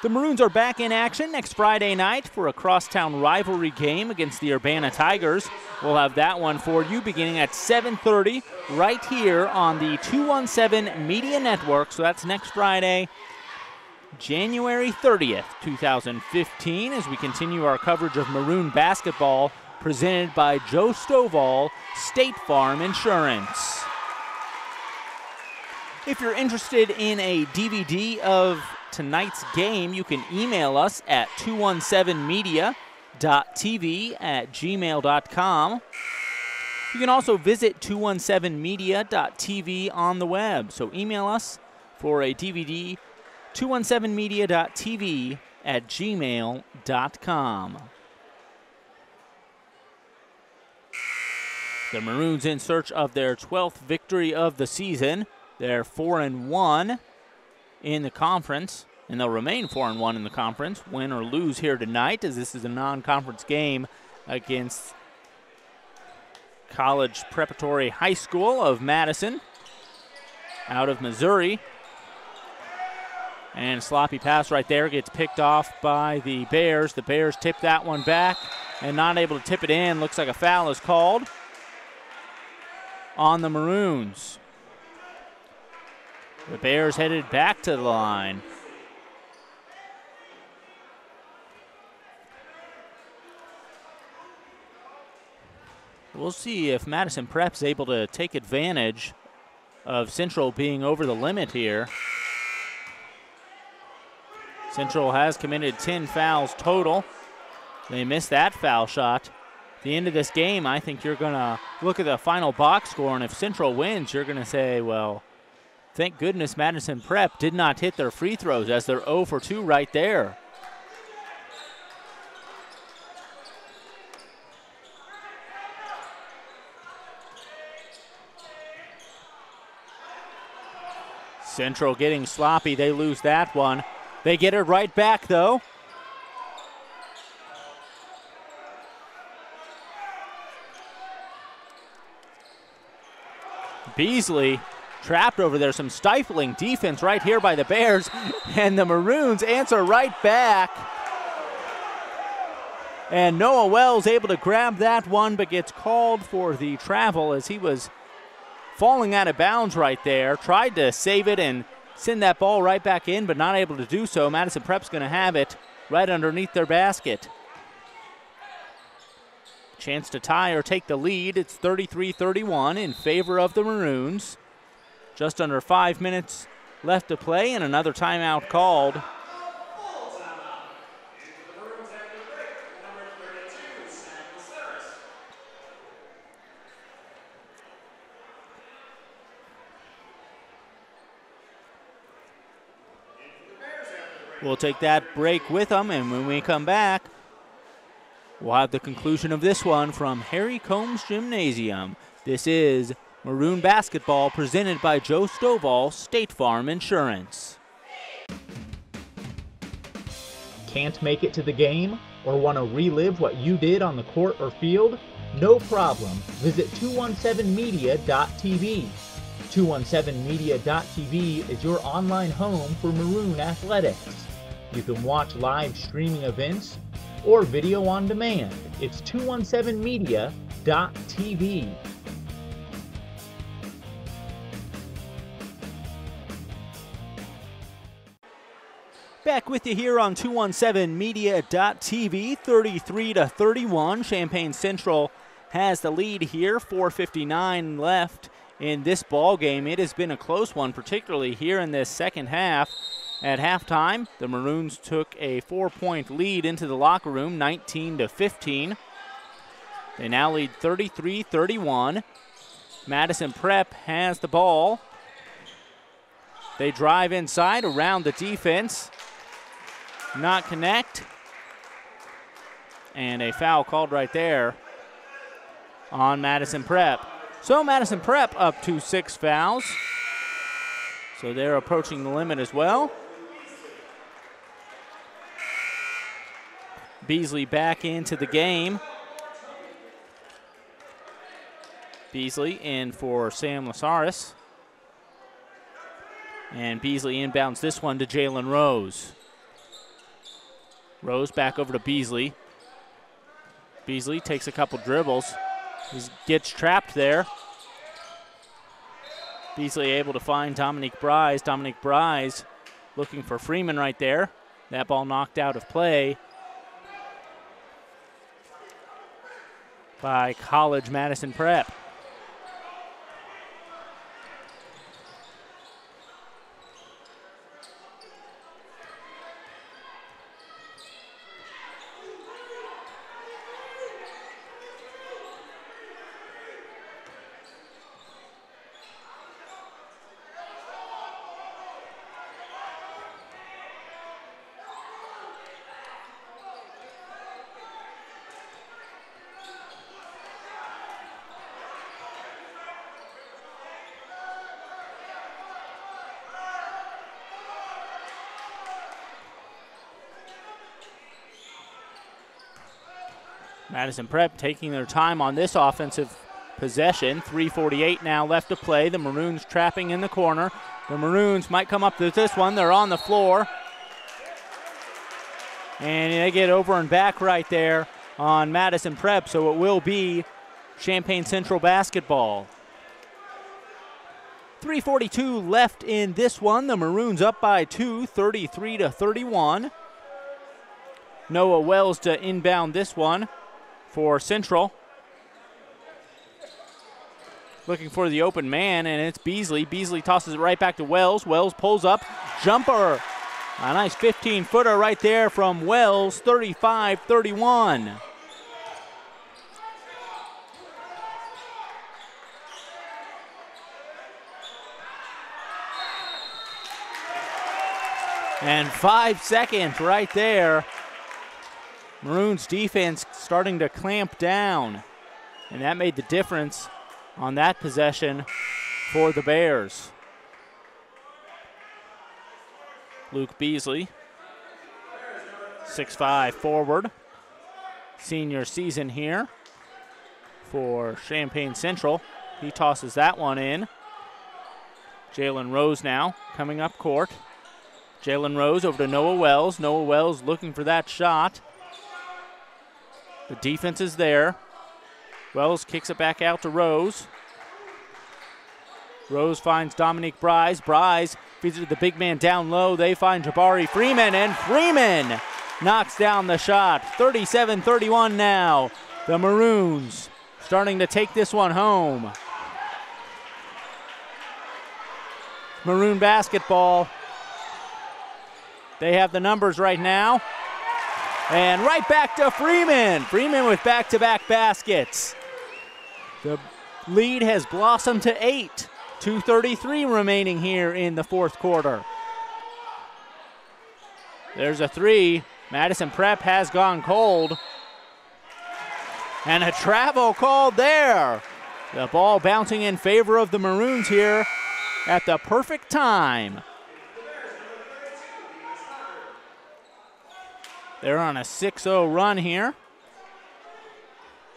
The Maroons are back in action next Friday night for a crosstown rivalry game against the Urbana Tigers. We'll have that one for you beginning at 7:30 right here on the 217 Media Network. So that's next Friday, January 30th, 2015, as we continue our coverage of Maroon basketball presented by Joe Stovall, State Farm Insurance. If you're interested in a DVD of tonight's game, you can email us at 217media.tv@gmail.com. You can also visit 217media.tv on the web. So email us for a DVD, 217media.tv@gmail.com. The Maroons in search of their 12th victory of the season. They're 4-1 in the conference, and they'll remain 4-1 in the conference, win or lose here tonight, as this is a non-conference game against College Preparatory High School of Madison out of Missouri. And sloppy pass right there gets picked off by the Bears. The Bears tip that one back and not able to tip it in. Looks like a foul is called on the Maroons. The Bears headed back to the line. We'll see if Madison Prep's able to take advantage of Central being over the limit here. Central has committed 10 fouls total. They missed that foul shot. At the end of this game, I think you're going to look at the final box score, and if Central wins, you're going to say, well, thank goodness Madison Prep did not hit their free throws, as they're 0 for 2 right there. Central getting sloppy. They lose that one. They get it right back, though. Beasley trapped over there. Some stifling defense right here by the Bears. And the Maroons answer right back. And Noah Wells able to grab that one, but gets called for the travel as he was falling out of bounds right there. Tried to save it and send that ball right back in, but not able to do so. Madison Prep's going to have it right underneath their basket. Chance to tie or take the lead. It's 33-31 in favor of the Maroons. Just under 5 minutes left to play, and another timeout called. We'll take that break with them, and when we come back, we'll have the conclusion of this one from Harry Combs Gymnasium. This is Maroon Basketball presented by Joe Stovall, State Farm Insurance. Can't make it to the game or want to relive what you did on the court or field? No problem. Visit 217media.tv. 217media.tv is your online home for Maroon athletics. You can watch live streaming events or video on demand. It's 217media.tv. Back with you here on 217media.tv, 33-31. Champaign Central has the lead here, 4:59 left in this ball game. It has been a close one, particularly here in this second half. At halftime, the Maroons took a 4-point lead into the locker room, 19-15. They now lead 33-31. Madison Prep has the ball. They drive inside around the defense. Not connect. And a foul called right there on Madison Prep. So Madison Prep up to 6 fouls. So they're approaching the limit as well. Beasley back into the game. Beasley in for Sam Lasaris. And Beasley inbounds this one to Jalen Rose. Rose back over to Beasley. Beasley takes a couple dribbles. He gets trapped there. Beasley able to find Dominique Brise. Dominique Brise looking for Freeman right there. That ball knocked out of play by College Madison Prep. Madison Prep taking their time on this offensive possession. 3:48 now left to play. The Maroons trapping in the corner. The Maroons might come up to this one. They're on the floor. And they get over and back right there on Madison Prep, so it will be Champaign Central basketball. 3:42 left in this one. The Maroons up by 2, 33-31. Noah Wells to inbound this one for Central. looking for the open man, and it's Beasley. Beasley tosses it right back to Wells. Wells pulls up, jumper. A nice 15-footer right there from Wells, 35-31. And 5 seconds right there. Maroons defense starting to clamp down, and that made the difference on that possession for the Bears. Luke Beasley, 6'5" forward, senior season here for Champaign Central. He tosses that one in. Jalen Rose now coming up court. Jalen Rose over to Noah Wells. Noah Wells looking for that shot. The defense is there. Wells kicks it back out to Rose. Rose finds Dominique Brise. Brise feeds it to the big man down low. They find Jabari Freeman, and Freeman knocks down the shot. 37-31 now. The Maroons starting to take this one home. Maroon basketball. They have the numbers right now. And right back to Freeman. Freeman with back-to-back baskets. The lead has blossomed to 8. 2:33 remaining here in the fourth quarter. There's a three. Madison Prep has gone cold. And a travel called there. The ball bouncing in favor of the Maroons here at the perfect time. They're on a 6-0 run here.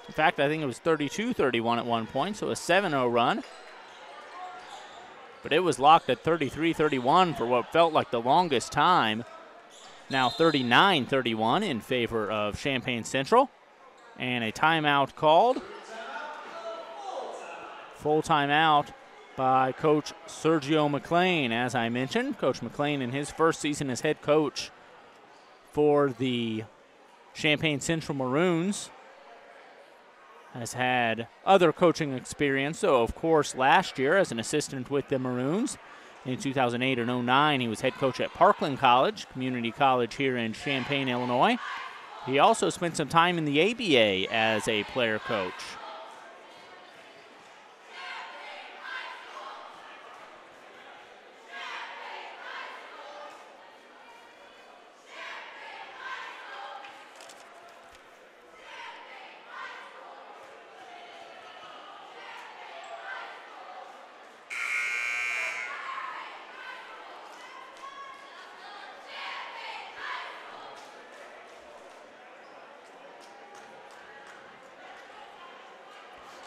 In fact, I think it was 32-31 at one point, so a 7-0 run. But it was locked at 33-31 for what felt like the longest time. Now 39-31 in favor of Champaign Central. And a timeout called. Full timeout by Coach Sergio McLean. As I mentioned, Coach McLean in his first season as head coach for the Champaign Central Maroons has had other coaching experience. So, of course, last year as an assistant with the Maroons in 2008 and 09, he was head coach at Parkland College, community college here in Champaign, Illinois. He also spent some time in the ABA as a player coach.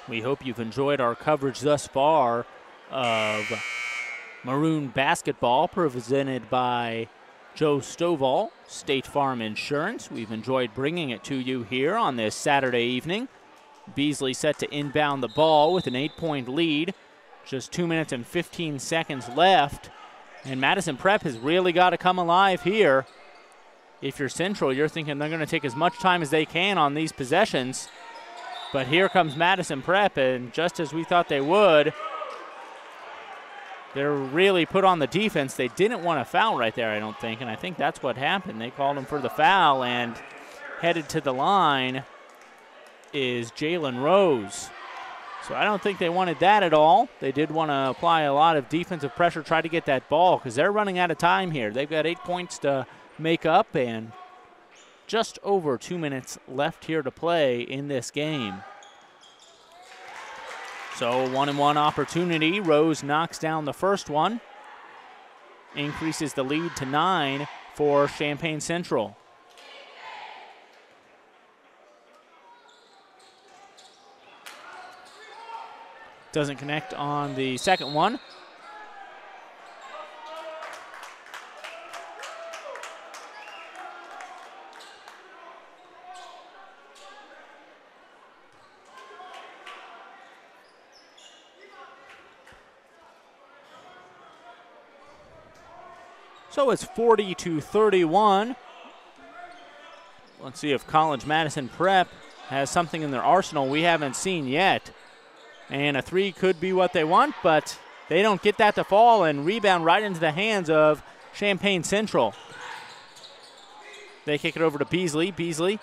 We hope you've enjoyed our coverage thus far of Maroon basketball presented by Joe Stovall, State Farm Insurance. We've enjoyed bringing it to you here on this Saturday evening. Beasley set to inbound the ball with an 8-point lead. Just 2 minutes and 15 seconds left. And Madison Prep has really got to come alive here. If you're Central, you're thinking they're going to take as much time as they can on these possessions. But here comes Madison Prep, and just as we thought they would, they're really put on the defense. They didn't want to foul right there, I don't think, and I think that's what happened. They called him for the foul, and headed to the line is Jalen Rose. So I don't think they wanted that at all. They did want to apply a lot of defensive pressure, try to get that ball, because they're running out of time here. They've got 8 points to make up, and just over 2 minutes left here to play in this game. So 1-and-1 opportunity. Rose knocks down the first one. Increases the lead to 9 for Champaign Central. Doesn't connect on the second one. So it's 40-31. Let's see if College Madison Prep has something in their arsenal we haven't seen yet. And a three could be what they want, but they don't get that to fall, and rebound right into the hands of Champaign Central. They kick it over to Beasley. Beasley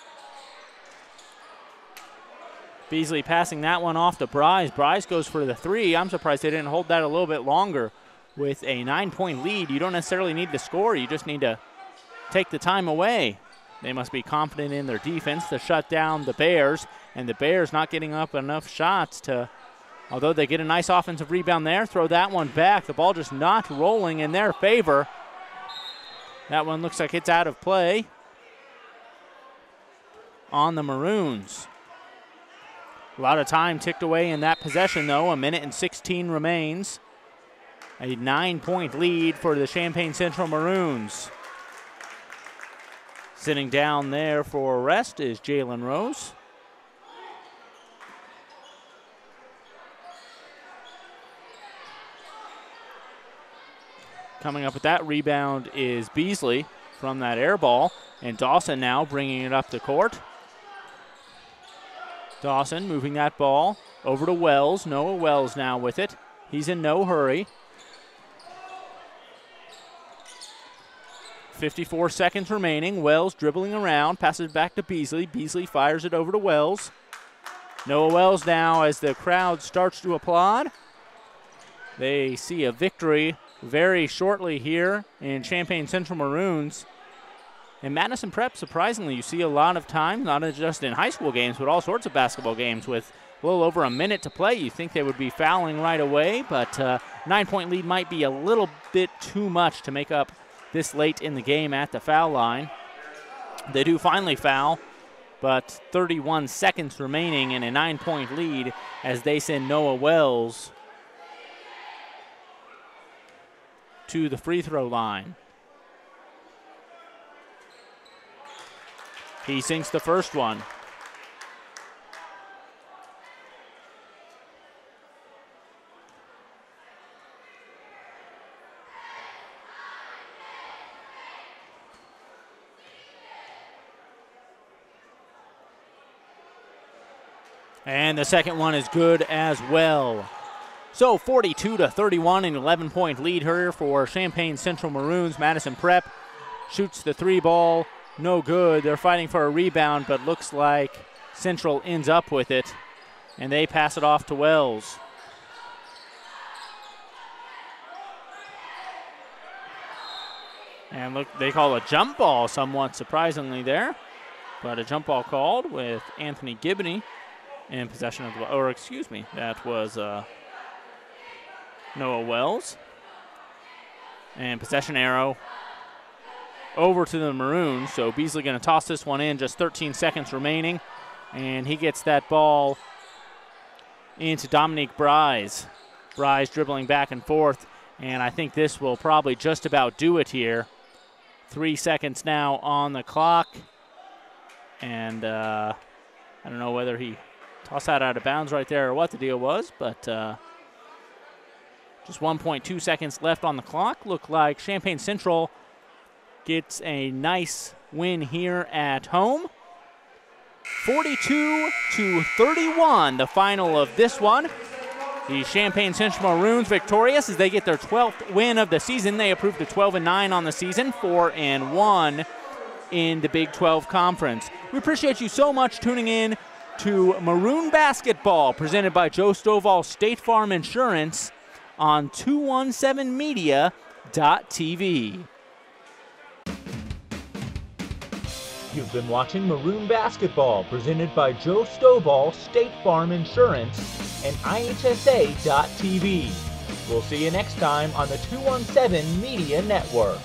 passing that one off to Bryce. Bryce goes for the three. I'm surprised they didn't hold that a little bit longer. With a 9-point lead, you don't necessarily need to score. You just need to take the time away. They must be confident in their defense to shut down the Bears, and the Bears not getting up enough shots to, although they get a nice offensive rebound there, throw that one back. The ball just not rolling in their favor. That one looks like it's out of play on the Maroons. A lot of time ticked away in that possession, though. 1:16 remains. A 9-point lead for the Champaign Central Maroons. Sitting down there for rest is Jalen Rose. Coming up with that rebound is Beasley from that air ball. And Dawson now bringing it up the court. Dawson moving that ball over to Wells. Noah Wells now with it. He's in no hurry. 54 seconds remaining. Wells dribbling around, passes back to Beasley. Beasley fires it over to Wells. Noah Wells now, as the crowd starts to applaud. They see a victory very shortly here in Champaign Central Maroons. In Madison Prep, surprisingly, you see a lot of time, not just in high school games, but all sorts of basketball games with a little over a minute to play. You think they would be fouling right away, but 9-point lead might be a little bit too much to make up this late in the game at the foul line. They do finally foul, but 31 seconds remaining in a 9-point lead as they send Noah Wells to the free throw line. He sinks the first one. And the second one is good as well. So 42-31, an 11-point lead here for Champaign Central Maroons. Madison Prep shoots the three ball. No good. They're fighting for a rebound, but looks like Central ends up with it, and they pass it off to Wells. And look, they call a jump ball somewhat surprisingly there, but a jump ball called with Anthony Gibney in possession of the ball. Or excuse me, that was Noah Wells. And possession arrow over to the Maroons. So Beasley going to toss this one in, just 13 seconds remaining. And he gets that ball into Dominique Bryce. Bryce dribbling back and forth. And I think this will probably just about do it here. 3 seconds now on the clock. And I don't know whether he tossed that out of bounds right there or what the deal was, but just 1.2 seconds left on the clock. Look like Champaign Central gets a nice win here at home. 42-31, the final of this one. The Champaign Central Maroons victorious as they get their 12th win of the season. They improved to 12-9 on the season, 4-1 in the Big 12 Conference. We appreciate you so much tuning in to Maroon Basketball, presented by Joe Stovall State Farm Insurance on 217media.tv. You've been watching Maroon Basketball, presented by Joe Stovall State Farm Insurance and IHSA.tv. We'll see you next time on the 217 Media Network.